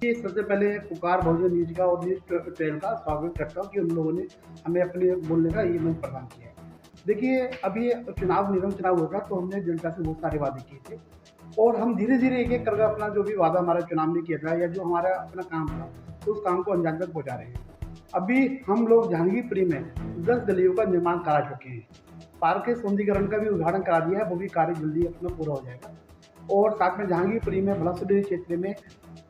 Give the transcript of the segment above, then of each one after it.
ये सबसे पहले पुकार बहुजन न्यूज़ का और न्यूज़ 12 का स्वागत करता हूँ कि उन लोगों ने हमें अपने बोलने का ये मंच प्रदान किया है। देखिए, अभी चुनाव निगम चुनाव होगा तो हमने जनता से बहुत सारे वादे किए थे और हम धीरे-धीरे एक-एक करके अपना जो भी वादा हमारा चुनाव में किया था या जो हमारा अपना काम था, तो उस काम को अंजाम तक पहुँचा रहे हैं। अभी हम लोग जहांगीरपुरी में 10 गलियों का निर्माण करा चुके हैं। पार्क के सौंदर्यीकरण का भी उद्घाटन करा दिया है, वो भी कार्य जल्दी अपना पूरा हो जाएगा। और साथ में जहांगीरपुरी में भलासुडीह क्षेत्र में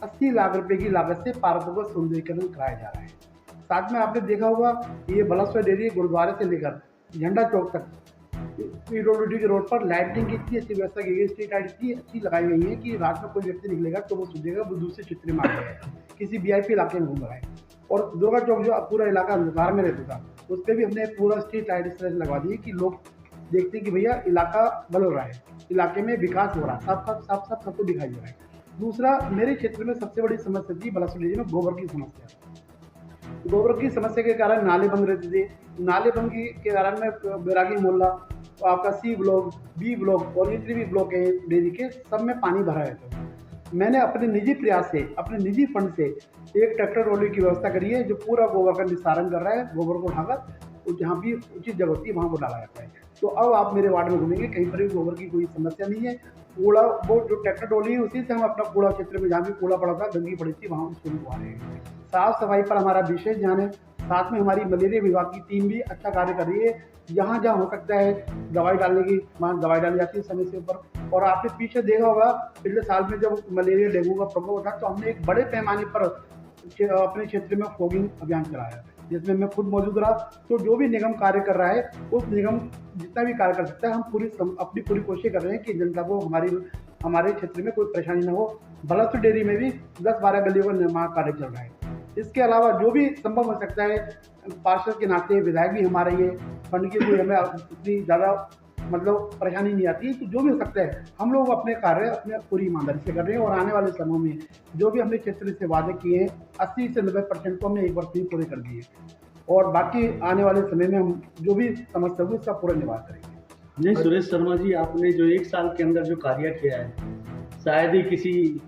80 लाख रुपए की लागत से पार्कों का सौंदर्यीकरण कराया जा रहा है। साथ में आपने देखा होगा ये बलासपुर डेयरी गुरुद्वारे से लेकर झंडा चौक तक पीडब्ल्यूडी के रोड पर लाइटिंग की इतनी अच्छी व्यवस्था की गई है, स्ट्रीट लाइट इतनी अच्छी लगाई गई है कि रात में कोई व्यक्ति निकलेगा तो वो सोचेगा वो दूसरे क्षेत्र में आ गया है, किसी वीआईपी इलाके में घूम रहा है। और दुर्गा चौक जो पूरा इलाका अंधकार में रहता था, उस पर भी हमने पूरा स्ट्रीट लाइट इस तरह से लगवा दी है कि लोग देखते हैं कि भैया इलाका बदल रहा है, इलाके में विकास हो रहा है, साफ-साफ सबको दिखाई दे रहा है। दूसरा, मेरे क्षेत्र में सबसे बड़ी समस्या थी बलासपुर में गोबर की समस्या। गोबर की समस्या के कारण नाले बंद रहते थे। नाले बंद के कारण में बैरागी मोहल्ला, आपका सी ब्लॉक, बी ब्लॉक और जितने भी ब्लॉक है डेयरी के, सब में पानी भरा रहता था। मैंने अपने निजी प्रयास से, अपने निजी फंड से एक ट्रैक्टर ट्रॉली की व्यवस्था करी है जो पूरा गोबर का निस्तारण कर रहा है। गोबर को उठाकर जहाँ भी उचित जगह होती है वहाँ को डाला जाता है। तो अब आप मेरे वार्ड में घूमेंगे, कहीं पर भी गोबर की कोई समस्या नहीं है। कूड़ा, वो जो ट्रैक्टर ट्रॉली है उसी से हम अपना कूड़ा क्षेत्र में जहाँ भी कूड़ा पड़ा था, गंदगी पड़ी थी, वहाँ उसको निकलवा रहे हैं। साफ सफाई पर हमारा विशेष ध्यान है। साथ में हमारी मलेरिया विभाग की टीम भी अच्छा कार्य कर रही है। जहाँ जहाँ हो सकता है दवाई डालने की, वहाँ दवाई डाली जाती है समय से ऊपर। और आपने पीछे देखा होगा पिछले साल में जब मलेरिया डेंगू का प्रकोप था तो हमने एक बड़े पैमाने पर अपने क्षेत्र में फॉगिंग अभियान चलाया, जिसमें मैं खुद मौजूद रहा। तो जो भी निगम कार्य कर रहा है, उस निगम जितना भी कार्य कर सकता है, हम अपनी पूरी कोशिश कर रहे हैं कि जनता को हमारे क्षेत्र में कोई परेशानी न हो। बलासपुर डेयरी में भी 10-12 गलियों का निर्माण कार्य चल रहा है। इसके अलावा जो भी संभव हो सकता है, पार्षद के नाते विधायक भी हमारे ये फंड की कोई हमें इतनी ज़्यादा मतलब परेशानी नहीं आती, तो जो भी हो सकता है हम लोग अपने कार्य अपने पूरी ईमानदारी से कर रहे हैं। और आने वाले समय में जो भी हमने क्षेत्र से वादे किए हैं 80 से 90% को हमने एक वर्ष में पूरे कर दिए और बाकी आने वाले समय में हम जो भी समस्या होगी उसका पूरा निवारण करेंगे। नहीं सुरेश शर्मा जी, आपने जो 1 साल के अंदर जो कार्य किया है शायद ही किसी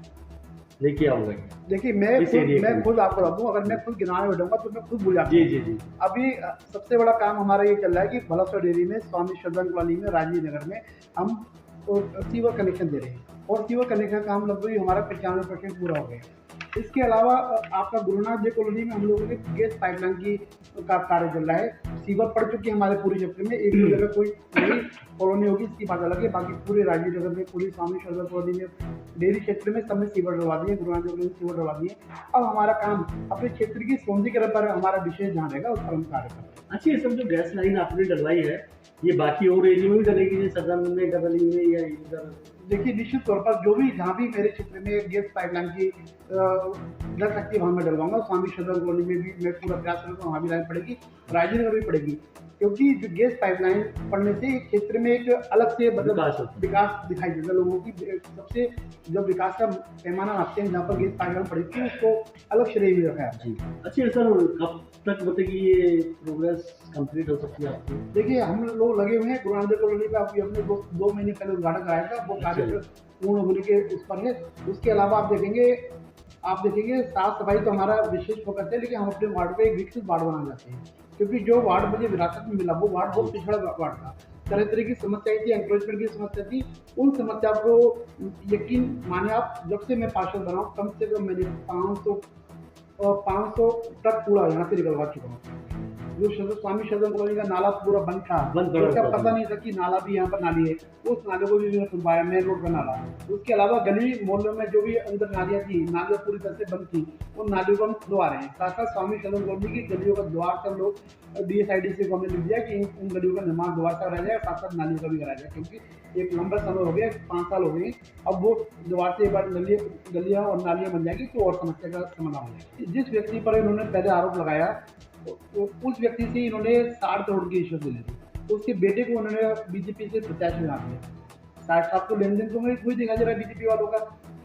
ने किया होगा। देखिए, मैं खुद आपको बता दूं, अगर मैं खुद गिनाने बैठूंगा तो मैं खुद भूल जाऊंगा। जी जी जी। अभी सबसे बड़ा काम हमारा ये चल रहा है कि बलासपुर डेयरी में स्वामी श्रद्धांजलि कॉलोनी में राजीव नगर में हम सीवर कनेक्शन दे रहे हैं और सीवर कनेक्शन का काम लगभग हमारा 95% पूरा हो गया। इसके अलावा आपका गुरुनाथ जी कॉलोनी में हम लोगों ने गैस पाइपलाइन की का कार्य चल रहा है। सीवर पड़ चुकी है हमारे पूरे क्षेत्र में, एक जगह कोई नई कॉलोनी होगी इसकी बात अलग है, बाकी पूरे राजीव नगर में, पूरी स्वामी श्रद्धांजलि कॉलोनी में, डेयरी क्षेत्र में सब में सीवर डलवा दिए, गुरुनाथ जी कॉलोनी में सीवर डलवा दिए। अब हमारा काम अपने क्षेत्र की सौंदर्यीकरण पर हमारा विशेष ध्यान रहेगा, उस पर हम कार्य करेंगे। अच्छा, ये सब जो गैस लाइन आपने डलवाई है ये बाकी और एरिया में भी डलेगी, जैसे सदन में, डबली में या इधर? देखिए, निश्चित तौर पर जो भी जहाँ भी मेरे क्षेत्र में गैस पाइपलाइन की डल सकती है वहाँ मैं डलवाऊंगा। स्वामी श्रद्धांजलि कॉलोनी में भी मैं पूरा प्रयास करूँगा, वहाँ भी लाइन पड़ेगी, राजीव नगर भी पड़ेगी, क्योंकि जो गैस पाइपलाइन पड़ने से क्षेत्र में एक अलग से मतलब विकास दिखाई देता है लोगों की। सबसे जब विकास का पैमाना नापते हैं जहाँ पर गैस पाइपलाइन पड़ी थी उसको अलग श्रेय भी रखा है। अच्छा सर, कब तक मतलब कि ये प्रोग्रेस कंप्लीट हो सकती है आपकी? देखिए, हम लोग लगे हुए हैं गुरुनाथ जी कॉलोनी पे, आपकी हमने 2 महीने पहले उद्घाटन कराया था, वो कार्य पूर्ण होने के उस पर है। उसके अलावा आप देखेंगे साफ सफाई तो हमारा विशेष फोकस है, लेकिन हम अपने वार्ड को एक विकसित वार्ड बनाना चाहते हैं, क्योंकि जो वार्ड मुझे विरासत में मिला वो वार्ड बहुत पिछड़ा वार्ड था। तरह तरह की समस्याएं थी, एंक्रोचमेंट की समस्या थी। उन समस्या को यकीन माने आप, जब से मैं पार्षद बना हूँ कम से कम मैंने 500 ट्रक कूड़ा यहाँ से निकलवा चुका हूँ। जो स्वामी श्रद्धांजलि कॉलोनी का नाला पूरा बंद था, उसका पता नहीं था कि नाला भी यहाँ पर नाली है, उस नाले को भी मैंने खुलवाया, मेन रोड का नाला। उसके अलावा गली मोहल्लों में जो भी अंदर नालियाँ थी, नालियाँ पूरी तरह से बंद थी, उन नालियों को हम खुलवा रहे हैं। साथ साथ स्वामी श्रद्धांजलि कॉलोनी की गलियों का द्वार सब लोग DSID को हमने लिख दिया कि इन गलियों का निर्माण दोबारा से कराया जाए, साथ साथ नालियों का भी कराया जाए, क्योंकि एक लंबा समय हो गया, 5 साल हो गए। अब वो दोबारा से एक बार गलियाँ और नालियाँ बन जाएगी तो और समस्या का समाधान हो जाएगा। जिस व्यक्ति पर इन्होंने पहले आरोप लगाया तो उस व्यक्ति से इन्होंने 60 करोड़ की रिश्वत ले ली थी, तो उसके बेटे को उन्होंने बीजेपी से प्रत्याशी बना दिया। 60 साहब तो लेन देन तो हुई दिखा दे रहा है बीजेपी वालों का।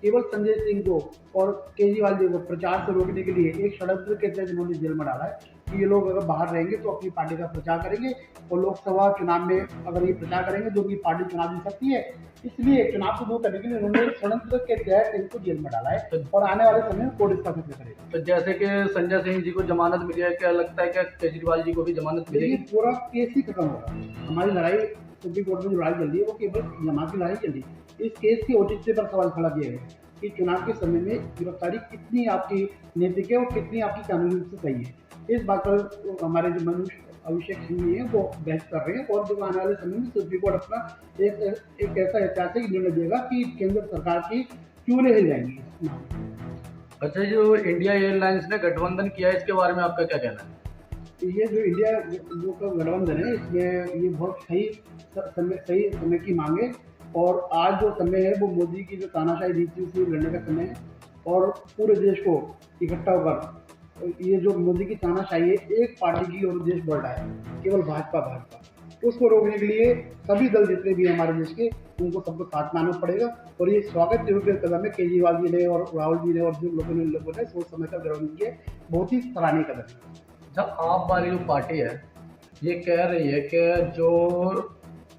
केवल संजय सिंह को और केजरीवाल जी को प्रचार से रोकने के लिए एक षड्यंत्र के तहत इन्होंने जेल में डाला है कि ये लोग अगर बाहर रहेंगे तो अपनी पार्टी का प्रचार करेंगे और लोकसभा चुनाव में अगर ये प्रचार करेंगे तो उनकी पार्टी चुनाव जीत सकती है। इसलिए चुनाव को दूर करने के लिए उन्होंने षड्यंत्र के तहत इनको जेल में डाला है और आने वाले समय में कोर्ट इसका फैसला करेगा। तो जैसे कि संजय सिंह जी को जमानत मिली है, क्या लगता है क्या केजरीवाल जी को भी जमानत देखिए मिलेगी? पूरा केस ही खत्म होगा। हमारी लड़ाई सुप्रीम कोर्ट में जो लड़ाई चल रही है वो केवल जमानत की लड़ाई चल रही है। इस केस के औचित्य पर सवाल खड़ा किया गया है कि चुनाव के समय में गिरफ्तारी कितनी आपकी नैतिक है और कितनी आपकी कानूनी रूप से सही है। इस बात पर हमारे जो मनुष्य अभिषेक सिंह जी हैं वो बहस कर रहे हैं और जो आने वाले समय में सुप्रीम कोर्ट अपना एक ऐसा ऐतिहासिक निर्णय देगा कि केंद्र सरकार की चूल्हे हिल जाएंगी इस मामले में। अच्छा, जो इंडिया एयरलाइंस ने गठबंधन किया है इसके बारे में आपका क्या कहना है? ये जो इंडिया जो का गठबंधन है इसमें ये बहुत सही समय की मांग है और आज जो समय है वो मोदी की जो तानाशाही नीति से लड़ने का समय है और पूरे देश को इकट्ठा होकर ये जो मोदी की तानाशाही है एक पार्टी की और देश बढ़ रहा है, केवल भाजपा उसको रोकने के लिए सभी दल जितने भी हमारे देश के उनको सबको साथ में आना पड़ेगा और ये स्वागत योग्य कदम है केजरीवाल जी ने और राहुल जी ने और जो लोगों ने सोच समय का गठबंधन किया बहुत ही सराहनीय कदम है। जब आप वाली जो पार्टी है ये कह रही है कि जो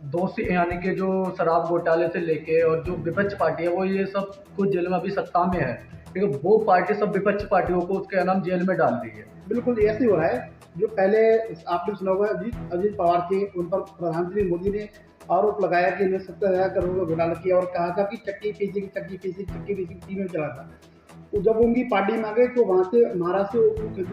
दोषी यानी कि जो शराब घोटाले से लेके और जो विपक्ष पार्टी है वो ये सब कुछ जेल में अभी सत्ता में है, लेकिन वो पार्टी सब विपक्ष पार्टियों को उसके नाम जेल में डाल रही है। बिल्कुल ऐसे ही हो रहा है। जो पहले आपने सुना होगा अजीत पवार थे, उन पर प्रधानमंत्री मोदी ने आरोप लगाया कि इन्हें 70,000 करोड़ का घोटाला किया और कहा था कि चक्की पीसी टीम में चला था। तो जब उनकी पार्टी में आ गए तो वहाँ से महाराष्ट्र से